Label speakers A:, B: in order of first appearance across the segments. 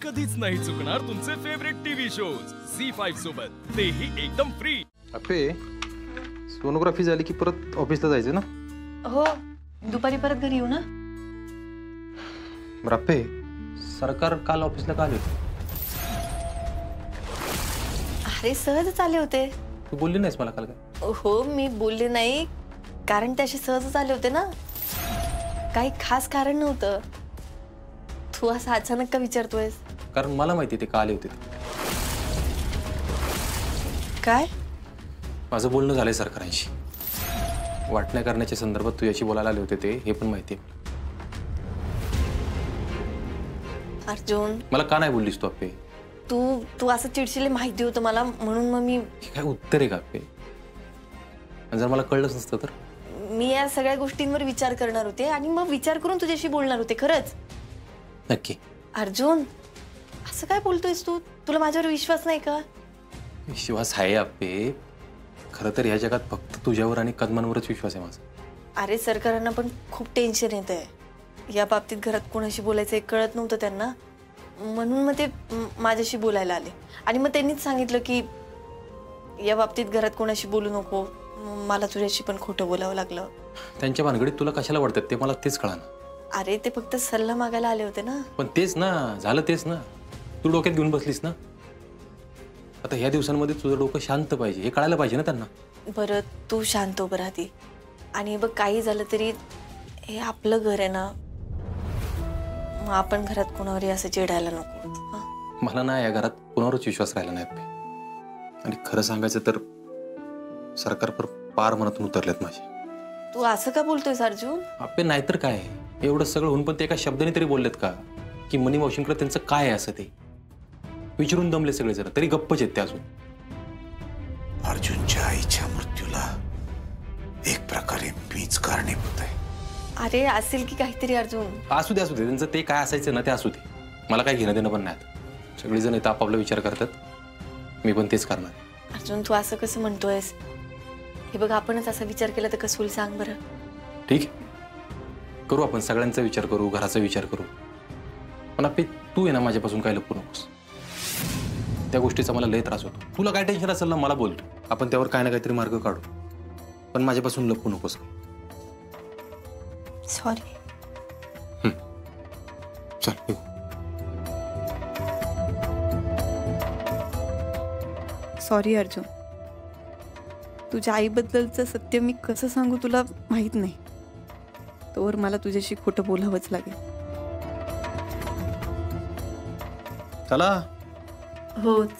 A: कधीच नाही चुकणार तुमचे फेवरेट टीव्ही शोज झी5 सोबत, तेही एकदम फ्री.
B: अप्पे, सोनोग्राफी झाली की परत ऑफिसला जायचं ना?
C: हो, दुपारी परत घरी येऊ ना.
B: बरं अप्पे, सरकार काल ऑफिसला का आले होते?
C: अरे सहजच आले होते.
B: तू बोलली नाहीस मला काल काय?
C: हो, मी बोलले नाही कारण ते असे सहजच आले होते ना, काही खास कारण नव्हतं. तू असं अचानक का विचारतोयस?
B: कारण मला माहिती ते का आले होते.
C: काय?
B: माझं बोलणं झालंय सरकारांशी. वाटण्या करण्याच्या संदर्भात तुझ्याशी बोलायला आले होते ते, हे पण माहिती आहे.
C: अर्जुन,
B: मला का नाही बोललीस तू अप्पे?
C: तू असं चिडचिले माहिती होतं मला, म्हणून मग मी
B: काय उत्तर आहे का अप्पे? आणि जर मला कळलंच नसतं तर?
C: मी या सगळ्या गोष्टींवर विचार करणार होते आणि मग विचार करून तुझ्याशी बोलणार होते. खरंच.
B: नक्की.
C: अर्जुन, असं काय बोलतोयस तू? तुला माझ्यावर विश्वास नाही का?
B: विश्वास आहे अप्पे. खरं तर ह्या जगात फक्त तुझ्यावर आणि कदमांवरच विश्वास आहे माझा.
C: अरे सरकारांना पण खूप टेन्शन येत आहे. या बाबतीत घरात कोणाशी बोलायचं हे कळत नव्हतं त्यांना, म्हणून मग ते माझ्याशी बोलायला आले. आणि मग त्यांनीच सांगितलं की या बाबतीत घरात कोणाशी बोलू नको. मला तुझ्याशी पण खोटं बोलावं लागलं.
B: त्यांच्या भानगडीत तुला कशाला वाटतात ते मला तेच कळालं.
C: अरे ते फक्त सल्ला मागायला आले होते ना.
B: पण तेच ना झालं, तेच ना तू डोक्यात घेऊन बसलीस ना. आता ह्या दिवसांमध्ये तुझं डोकं शांत पाहिजे, हे कळायला पाहिजे ना त्यांना.
C: बरं तू शांत उभं राहती. आणि बघ, काही झालं तरी हे आपलं घर आहे ना, मग आपण घरात कोणावरही असं चिडायला नको.
B: मला ना या घरात कोणावरच विश्वास राहिला नाही अप्पे. आणि खरं सांगायचं तर सरकार पर पार मनातून उतरलेत माझे.
C: तू असं का बोलतोयस अर्जुन?
B: अप्पे नाहीतर काय, एवढं सगळं होऊन पण ते एका शब्दाने तरी बोललेत का की मनी मावशींकडे त्यांचं काय आहे असं ते विचारून दमले सगळे. जरा तरी गप्पच आहेत ते अजून.
D: अर्जुनच्या आईच्या मृत्यूला एक प्रकारे मीच कारणीभूत आहे.
C: अरे असेल की काहीतरी अर्जुन.
B: असू दे त्यांचं ते काय असायचं ना ते असू दे. मला काही घेणं देणं पण नाही. सगळेजण इथं आपापला विचार करतात, मी पण तेच करणार.
C: अर्जुन तू असं कसं म्हणतोयस? हे बघ, आपणच असा विचार केला तर कसं होईल सांग बरं.
B: ठीक आहे, करू आपण सगळ्यांचा विचार करू, घराचा विचार करू. पण अप्पे तू आहे ना माझ्यापासून काय लपू नकोस. त्या गोष्टीचा मला लय त्रास होतो. तुला काय टेन्शन असेल ना मला बोलतो, आपण त्यावर काय ना काहीतरी मार्ग काढू. पण माझ्यापासून लपू नकोस.
C: सॉरी.
B: चल.
E: सॉरी अर्जुन, तुझ्या आईबद्दलचं सत्य मी कसं सांगू तुला माहित नाही. तोवर मला तुझ्याशी खोटं बोलावंच लागेल.
B: चला.
C: होच.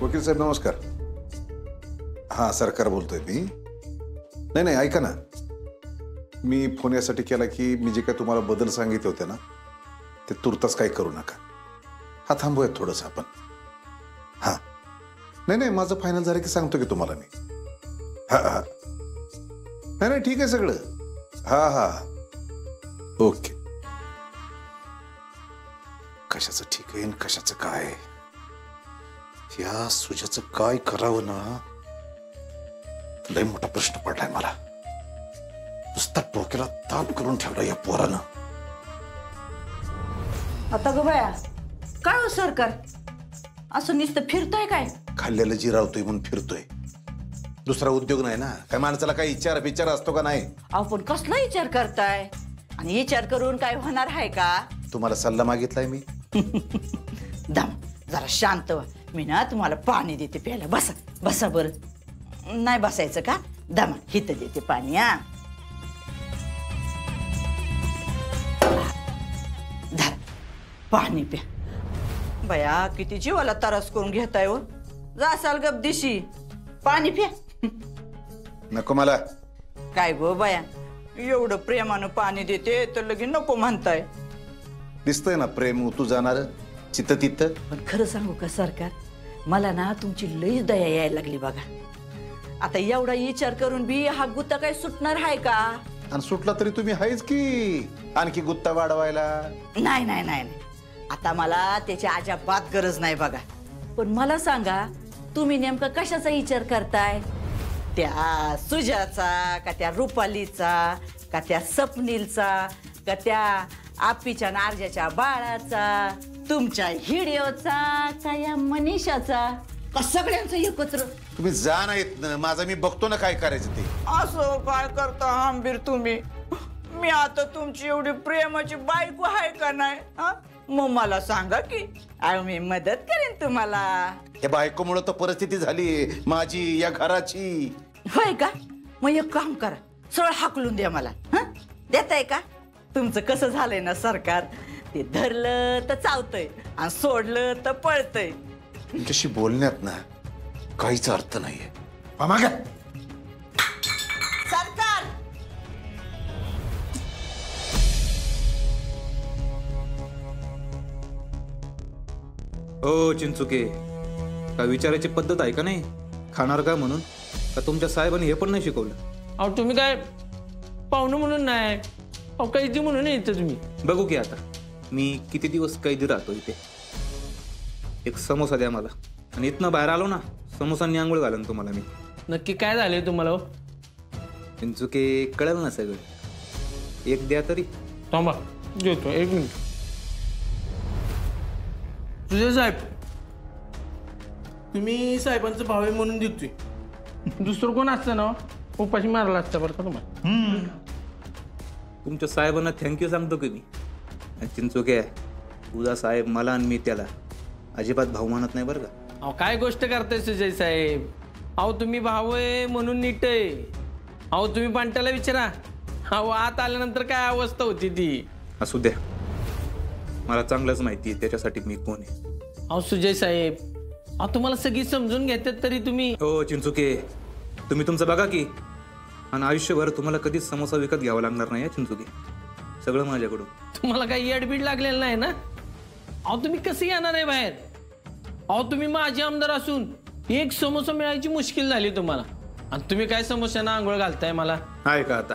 D: वकील साहेब नमस्कार. हा सरकार बोलतोय मी. नाही ऐका ना, मी फोन यासाठी केला की मी जे काय तुम्हाला बदल सांगितले होते ना ते तुर्तास काही करू नका. हा थांबूयात थोडंसं आपण. हा नाही माझं फायनल झालं की सांगतो की तुम्हाला मी. हा नाही ठीक आहे सगळं. हा ओके. कशाचं ठीक आहे कशाचं काय, या सुजाचं काय करावं ना लय मोठा प्रश्न पडलाय मला. नुसता डोक्याला ताप करून ठेवला या पोरानं.
F: आता ग बाया, काय हो सरकार असं नुसतं फिरतोय काय?
D: खाल्ल्याला जिरावतोय म्हणून फिरतोय. दुसरा उद्योग नाही ना काय? माणसाला काही विचार असतो का नाही?
F: आपण कसला विचार करताय? आणि विचार करून काय होणार आहे का?
D: तुम्हाला सल्ला मागितलाय मी.
F: दम जरा शांत व्हा. मी ना तुम्हाला पाणी देते प्यायला. बसा बसा. बरं नाही बसायचं का? दमा हिथं देते पाणी. हा पाणी प्या. बया किती जीवाला त्रास करून घेताय हो. जासाल गप दिशी. पाणी प्या.
D: नको मला.
F: काय गो बाया, एवढं प्रेमानं पाणी देते तर लगेच नको म्हणताय.
D: दिसतंय ना प्रेम तू जाणार चित्त तित्त.
F: पण खरं सांगू का सरकार, मला ना तुमची लई दया यायला लागली बघा. आता एवढा विचार करून बी हा गुत्ता काय सुटणार आहे का?
D: आणि सुटला तरी तुम्ही आहेच की आणखी गुत्ता वाढवायला.
F: नाही आता मला त्याची अजिबात गरज नाही बघा. पण मला सांगा, तुम्ही नेमका कशाचा विचार करताय? त्या सुजाचा का त्या रुपालीचा का त्या स्वप्नीलचा का त्या आप्पीच्या नारजाच्या बाळाचा तुमच्या हिडिओचा का या मनीषाचा का सगळ्यांचं एकत्र?
D: तुम्ही जा नाहीत ना, माझा मी बघतो ना काय करायचं ते.
F: असं काय करता आंबीर तुम्ही? मी आता तुमची एवढी प्रेमाची बायको आहे का नाही? मग मला सांगा की मी मदत करेन तुम्हाला.
D: या बायकोमुळे तर परिस्थिती झाली माझी या घराची.
F: होय का? मग एक काम करा, सरळ हाकलून द्या मला. देताय का? तुमचं कसं झालंय ना सरकार, ते धरलं तर चावतंय आणि सोडलं तर पळतंय.
D: तुमच्याशी बोलण्यात ना काहीच अर्थ नाहीये.
F: सरकार
B: हो चिंचुके, का विचारायची पद्धत आहे का नाही? खाणार का म्हणून? का तुमच्या साहेबांनी हे पण नाही शिकवलं?
G: अहो तुम्ही काय पाहुणं म्हणून नाही, अहो कैदी म्हणून येतं तुम्ही.
B: बघू की आता मी किती दिवस कैदी राहतो इथे. एक समोसा द्या मला, आणि इथनं बाहेर आलो ना समोसांनी आंघोळ घालन तुम्हाला मी.
G: नक्की काय झालंय तुम्हाला हो?
B: चिंचुके कळलं ना सगळं. एक द्या तरी.
G: थांबा देतो, एक मिनिट. तुझे साहेब, तुम्ही साहेबांचं भाव आहे म्हणून देतोय. दुसरं कोण असतं ना उपाशी मारला असता बरं का तुम्हाला.
B: तुमच्या साहेबांना थँक्यू सांगतो की मी. आणि चिंचुके तुझा साहेब मला आणि मी त्याला अजिबात भाव मानत नाही बरं का.
G: अहो काय गोष्ट करताय सुजय साहेब? अहो तुम्ही भाऊ आहे म्हणून नीट आहे. अहो तुम्ही पांट्याला विचारा, अहो आत आल्यानंतर काय अवस्था होती ती.
B: असू द्या, मला चांगलंच माहिती आहे त्याच्यासाठी मी कोण आहे.
G: अहो सुजय साहेब, अहो तुम्हाला सगळी समजून घेतात तरी तुम्ही.
B: हो चिंचुके, तुम्ही तुमचं बघा की. आणि आयुष्यभर तुम्हाला कधीच समोसा विकत घ्यावा लागणार नाही चिंचुके. सगळं माझ्याकडून.
G: तुम्हाला काही येडबीड लागलेलं नाही ना? अहो तुम्ही कसं येणार आहे बाहेर? अहो तुम्ही माझे आमदार असून एक समोसा मिळायची मुश्किल झाली तुम्हाला, आणि तुम्ही काय समोस्याना आंघोळ घालताय मला?
B: आहे का आता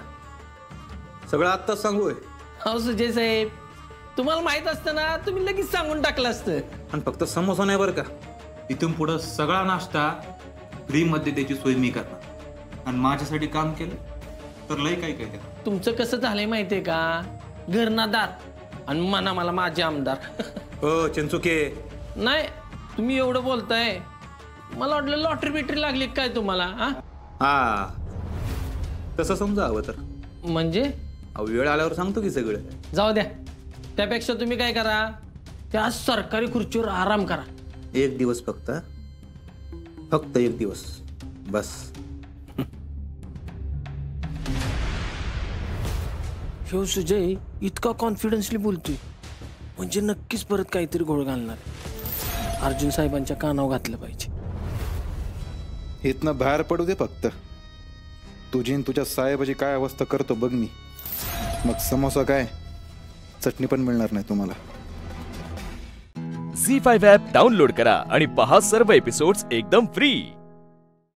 B: सगळं आत्ताच सांगू आहे?
G: अहो सुजय साहेब, तुम्हाला माहित असतं ना तुम्ही लगेच सांगून टाकलं असतं.
B: आणि फक्त समोसा नाही बरं का, इथून पुढं सगळा नाश्ता फ्रीमध्ये त्याची सोय मी करणार. आणि माझ्यासाठी काम केलं तर लय काय काय करा.
G: तुमचं कसं झालंय माहितीये का? घरनादार आणि म्हणा मला माझे आमदार.
B: हो चिंचुके,
G: नाही तुम्ही एवढं बोलताय, मला वाटलं लॉटरी बिटरी लागली काय तुम्हाला?
B: हा तसं समजा हवं तर.
G: म्हणजे
B: अहो वेळ आल्यावर सांगतो की सगळं.
G: जाऊ द्या, त्यापेक्षा तुम्ही काय करा, त्या सरकारी खुर्चीवर आराम करा.
B: एक दिवस फक्त, फक्त एक दिवस बस.
G: हो सुजय इतका कॉन्फिडन्सली बोलतोय म्हणजे नक्कीच परत काहीतरी घोळ घालणार. अर्जुन साहेबांच्या कानावर घातलं पाहिजे.
B: इथनं बाहेर पडू दे फक्त. तुझी आणि तुझ्या साहेबाची काय अवस्था करतो बघ मी. मग समोसा काय चटणी पण मिळणार नाही तुम्हाला.
A: झी5 ॲप डाउनलोड करा आणि पहा सर्व एपिसोड्स एकदम फ्री.